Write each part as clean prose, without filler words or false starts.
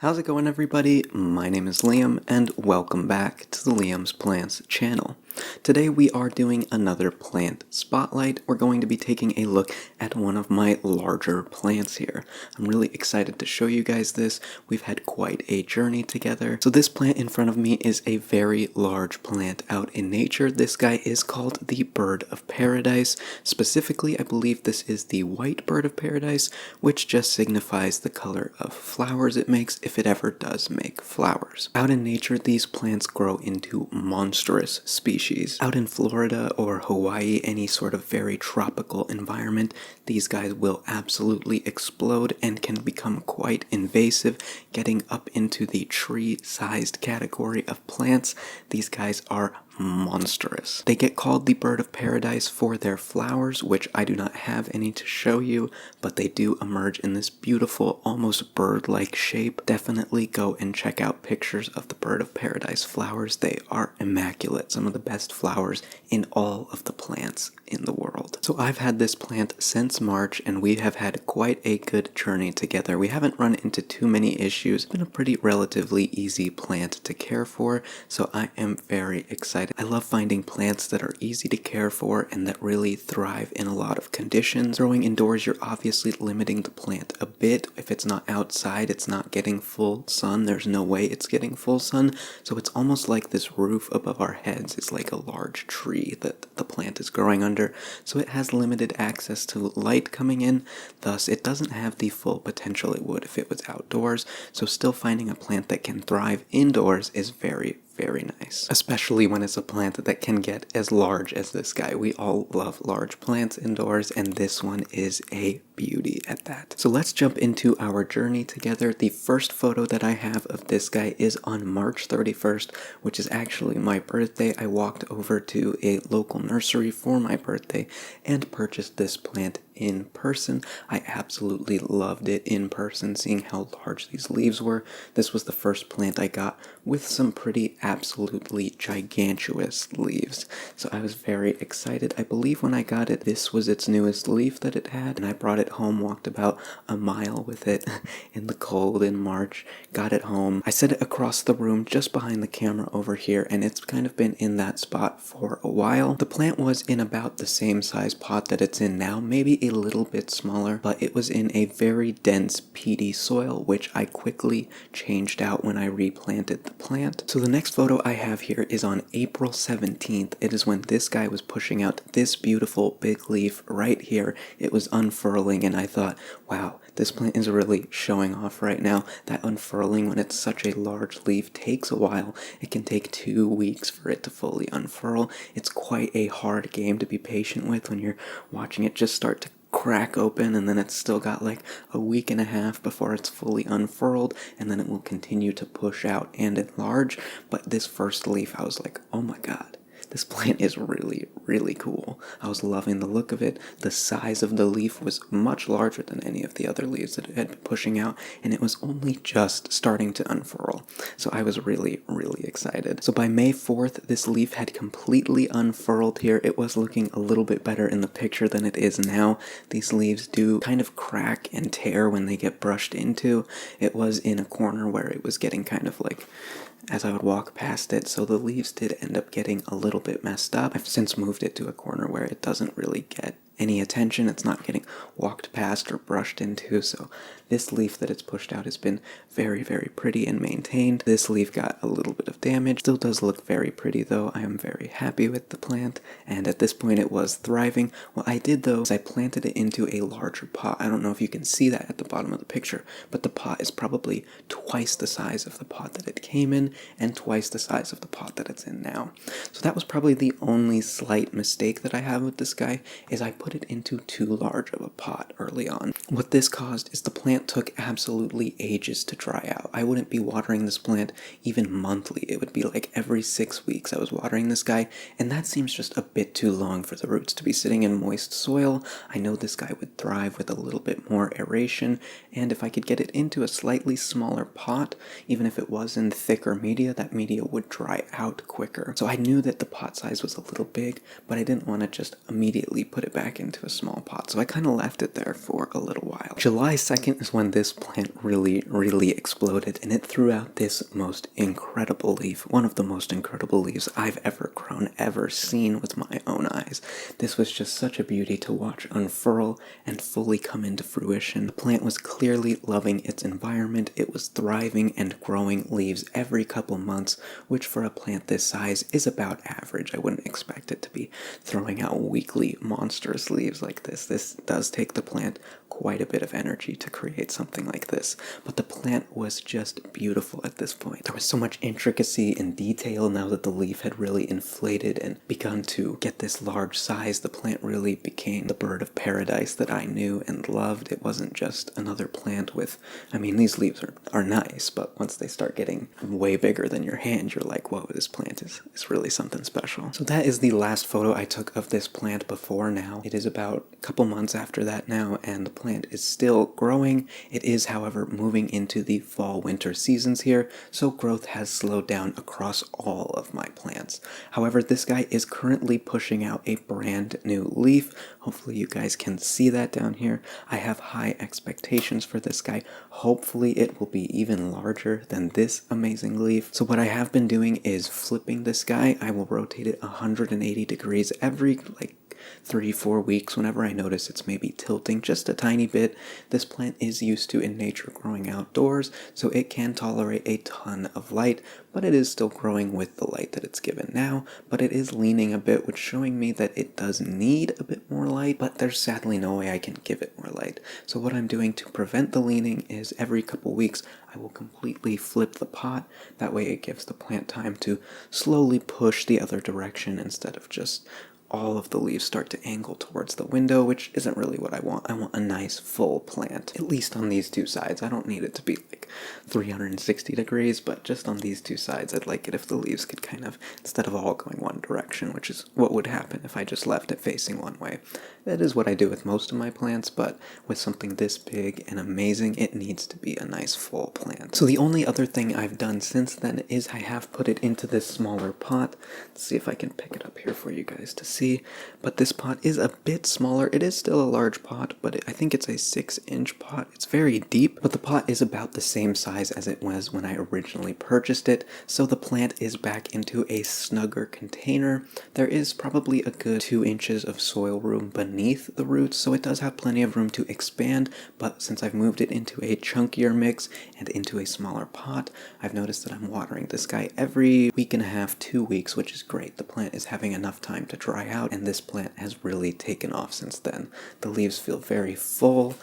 How's it going, everybody? My name is Liam and welcome back to the Liam's Plants channel. Today we are doing another plant spotlight. We're going to be taking a look at one of my larger plants here. I'm really excited to show you guys this. We've had quite a journey together. So this plant in front of me is a very large plant out in nature. This guy is called the Bird of Paradise. Specifically, I believe this is the white bird of paradise, which just signifies the color of flowers it makes if it ever does make flowers. Out in nature, these plants grow into monstrous species. Out in Florida or Hawaii, any sort of very tropical environment, these guys will absolutely explode and can become quite invasive, getting up into the tree-sized category of plants. These guys are monstrous. They get called the Bird of Paradise for their flowers, which I do not have any to show you, but they do emerge in this beautiful, almost bird-like shape. Definitely go and check out pictures of the Bird of Paradise flowers. They are immaculate, some of the best flowers in all of the plants in the world. So I've had this plant since March and we have had quite a good journey together. We haven't run into too many issues. It's been a pretty relatively easy plant to care for, so I am very excited. I love finding plants that are easy to care for and that really thrive in a lot of conditions. Growing indoors, you're obviously limiting the plant a bit. If it's not outside, it's not getting full sun. There's no way it's getting full sun. So it's almost like this roof above our heads is like a large tree that the plant is growing under. So it has limited access to light coming in. Thus, it doesn't have the full potential it would if it was outdoors. So still finding a plant that can thrive indoors is very nice, especially when it's a plant that can get as large as this guy. We all love large plants indoors, and this one is a beauty at that. So let's jump into our journey together. The first photo that I have of this guy is on March 31st, which is actually my birthday. I walked over to a local nursery for my birthday and purchased this plant in person. I absolutely loved it in person, seeing how large these leaves were. This was the first plant I got with some pretty absolutely gigantuous leaves. So I was very excited. I believe when I got it, this was its newest leaf that it had, and I brought it home, walked about a mile with it in the cold in March, got it home. I set it across the room just behind the camera over here, and it's kind of been in that spot for a while. The plant was in about the same size pot that it's in now, maybe a little bit smaller, but it was in a very dense peaty soil, which I quickly changed out when I replanted the plant. So the next photo I have here is on April 17th. It is when this guy was pushing out this beautiful big leaf right here. It was unfurling, and I thought, wow, this plant is really showing off right now. That unfurling when it's such a large leaf takes a while. It can take 2 weeks for it to fully unfurl. It's quite a hard game to be patient with when you're watching it just start to crack open, and then it's still got like a week and a half before it's fully unfurled, and then it will continue to push out and enlarge. But this first leaf, I was like, oh my god, this plant is really cool. I was loving the look of it. The size of the leaf was much larger than any of the other leaves that it had been pushing out, and it was only just starting to unfurl. So I was really excited. So by May 4th, this leaf had completely unfurled here. It was looking a little bit better in the picture than it is now. These leaves do kind of crack and tear when they get brushed into. It was in a corner where it was getting kind of like as I would walk past it, so the leaves did end up getting a little bit messed up. I've since moved it to a corner where it doesn't really get any attention. It's not getting walked past or brushed into, so this leaf that it's pushed out has been very pretty and maintained. This leaf got a little bit of damage. Still does look very pretty though. I am very happy with the plant, and at this point it was thriving. What I did though is I planted it into a larger pot. I don't know if you can see that at the bottom of the picture, but the pot is probably twice the size of the pot that it came in and twice the size of the pot that it's in now. So that was probably the only slight mistake that I have with this guy, is I put it into too large of a pot early on. What this caused is the plant took absolutely ages to dry out. I wouldn't be watering this plant even monthly. It would be like every 6 weeks I was watering this guy, and that seems just a bit too long for the roots to be sitting in moist soil. I know this guy would thrive with a little bit more aeration, and if I could get it into a slightly smaller pot, pot, even if it was in thicker media, that media would dry out quicker. So I knew that the pot size was a little big, but I didn't want to just immediately put it back into a small pot. So I kind of left it there for a little while. July 2nd is when this plant really exploded, and it threw out this most incredible leaf, one of the most incredible leaves I've ever grown, ever seen with my own eyes. This was just such a beauty to watch unfurl and fully come into fruition. The plant was clearly loving its environment. It was thriving and growing leaves every couple months, which for a plant this size is about average. I wouldn't expect it to be throwing out weekly monstrous leaves like this. This does take the plant quite a bit of energy to create something like this, but the plant was just beautiful at this point. There was so much intricacy and detail now that the leaf had really inflated and begun to get this large size. The plant really became the bird of paradise that I knew and loved. It wasn't just another plant with, I mean, these leaves are nice, but once they start getting way bigger than your hand, you're like, whoa, this plant is really something special. So that is the last photo I took of this plant before now. It is about a couple months after that now, and the plant is still growing. It is, however, moving into the fall-winter seasons here, so growth has slowed down across all of my plants. However, this guy is currently pushing out a brand new leaf. Hopefully you guys can see that down here. I have high expectations for this guy. Hopefully it will be even larger than this amazing leaf. So what I have been doing is flipping this guy. I will rotate it 180 degrees every 3-4 weeks whenever I notice it's maybe tilting just a tiny bit. This plant is used to in nature growing outdoors, so it can tolerate a ton of light, but it is still growing with the light that it's given now, but it is leaning a bit, which showing me that it does need a bit more light, but there's sadly no way I can give it more light. So what I'm doing to prevent the leaning is every couple weeks I will completely flip the pot. That way it gives the plant time to slowly push the other direction instead of just all of the leaves start to angle towards the window, which isn't really what I want. I want a nice full plant, at least on these two sides. I don't need it to be like 360 degrees, but just on these two sides, I'd like it if the leaves could kind of, instead of all going one direction, which is what would happen if I just left it facing one way. That is what I do with most of my plants, but with something this big and amazing, it needs to be a nice full plant. So the only other thing I've done since then is I have put it into this smaller pot. Let's see if I can pick it up here for you guys to see, but this pot is a bit smaller. It is still a large pot, but I think it's a 6-inch pot. It's very deep, but the pot is about the same size as it was when I originally purchased it, so the plant is back into a snugger container. There is probably a good 2 inches of soil room beneath the roots, so it does have plenty of room to expand, but since I've moved it into a chunkier mix and into a smaller pot, I've noticed that I'm watering this guy every week and a half, 2 weeks, which is great. The plant is having enough time to dry out, and this plant has really taken off since then. The leaves feel very full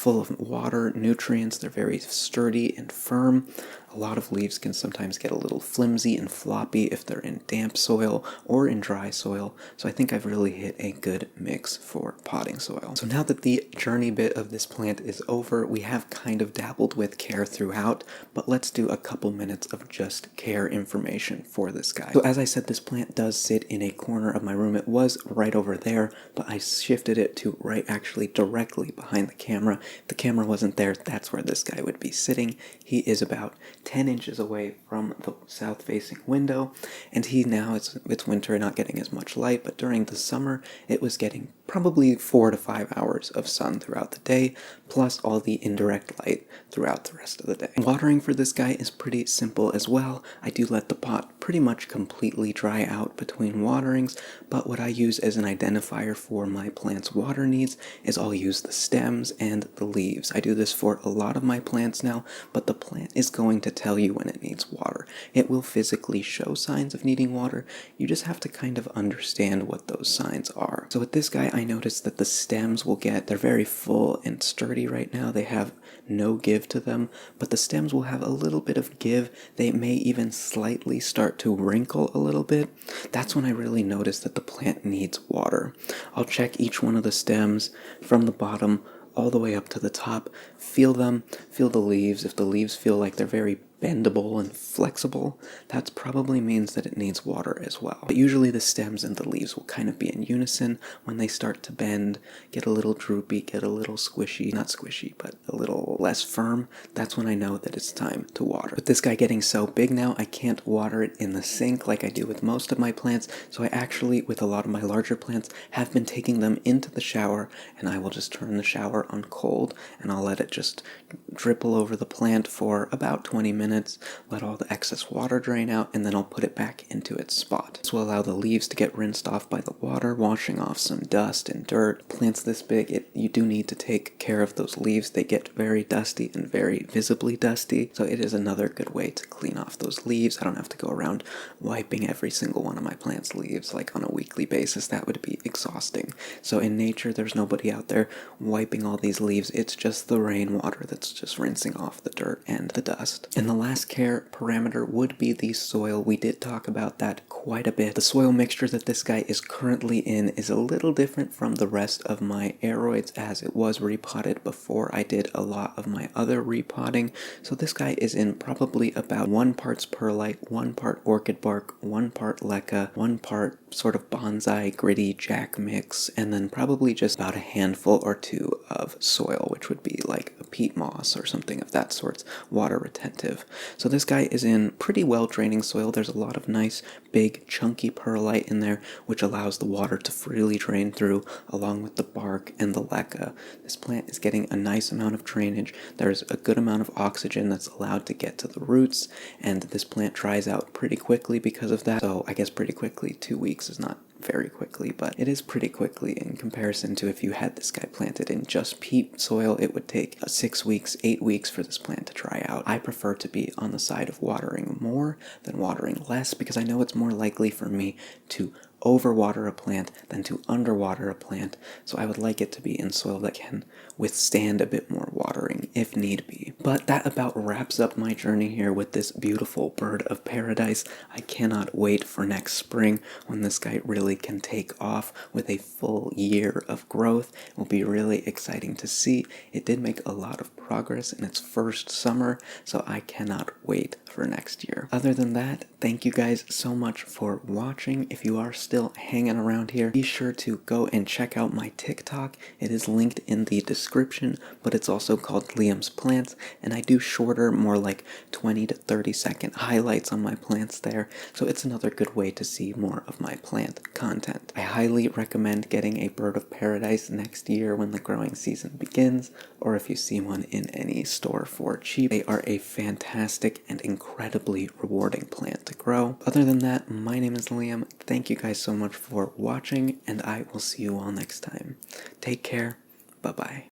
of water, nutrients. They're very sturdy and firm. A lot of leaves can sometimes get a little flimsy and floppy if they're in damp soil or in dry soil, so I think I've really hit a good mix for potting soil. So now that the journey bit of this plant is over, we have kind of dabbled with care throughout, but let's do a couple minutes of just care information for this guy. So as I said, this plant does sit in a corner of my room. It was right over there, but I shifted it to right actually directly behind the camera. If the camera wasn't there, that's where this guy would be sitting. He is about 10 inches away from the south-facing window, and he now, it's winter, not getting as much light, but during the summer, it was getting probably 4 to 5 hours of sun throughout the day, plus all the indirect light throughout the rest of the day. Watering for this guy is pretty simple as well. I do let the pot pretty much completely dry out between waterings, but what I use as an identifier for my plant's water needs is I'll use the stems and the leaves. I do this for a lot of my plants now, but the plant is going to tell you when it needs water. It will physically show signs of needing water. You just have to kind of understand what those signs are. So with this guy, I noticed that the stems they're very full and sturdy right now. They have no give to them, but the stems will have a little bit of give. They may even slightly start to wrinkle a little bit. That's when I really notice that the plant needs water. I'll check each one of the stems from the bottom all the way up to the top, feel them, feel the leaves. If the leaves feel like they're very bendable and flexible, that probably means that it needs water as well. But usually the stems and the leaves will kind of be in unison. When they start to bend, get a little droopy, get a little squishy, not squishy, but a little less firm, that's when I know that it's time to water. With this guy getting so big now, I can't water it in the sink like I do with most of my plants, so I actually, with a lot of my larger plants, have been taking them into the shower, and I will just turn the shower on cold, and I'll let it just dripple over the plant for about 20 minutes, let all the excess water drain out, and then I'll put it back into its spot. This will allow the leaves to get rinsed off by the water, washing off some dust and dirt. Plants this big, you do need to take care of those leaves. They get very dusty and very visibly dusty, so it is another good way to clean off those leaves. I don't have to go around wiping every single one of my plants' leaves like on a weekly basis. That would be exhausting. So in nature, there's nobody out there wiping all these leaves. It's just the rainwater that's just rinsing off the dirt and the dust. And the last care parameter would be the soil. We did talk about that quite a bit. The soil mixture that this guy is currently in is a little different from the rest of my aeroids, as it was repotted before I did a lot of my other repotting. So this guy is in probably about 1 parts perlite, 1 part orchid bark, 1 part leca, 1 part sort of bonsai gritty jack mix, and then probably just about a handful or two of soil, which would be like a peat moss or something of that sort, water retentive. So this guy is in pretty well draining soil. There's a lot of nice big chunky perlite in there, which allows the water to freely drain through along with the bark and the leca. This plant is getting a nice amount of drainage. There's a good amount of oxygen that's allowed to get to the roots, and this plant dries out pretty quickly because of that. So I guess pretty quickly, 2 weeks is not very quickly, but it is pretty quickly in comparison to if you had this guy planted in just peat soil. It would take 6 weeks, 8 weeks for this plant to dry out. I prefer to be on the side of watering more than watering less, because I know it's more likely for me to overwater a plant than to underwater a plant, so I would like it to be in soil that can withstand a bit more watering if need be. But that about wraps up my journey here with this beautiful bird of paradise. I cannot wait for next spring when this guy really can take off with a full year of growth. It will be really exciting to see. It did make a lot of progress in its first summer, so I cannot wait for next year. Other than that, thank you guys so much for watching. If you are still hanging around here, be sure to go and check out my TikTok. It is linked in the description, but it's also called Liam's Plants, and I do shorter, more like 20 to 30 second highlights on my plants there, so it's another good way to see more of my plant content. I highly recommend getting a bird of paradise next year when the growing season begins, or if you see one in any store for cheap. They are a fantastic and incredibly rewarding plant to grow. Other than that, my name is Liam. Thank you guys so much for watching, and I will see you all next time. Take care. Bye-bye.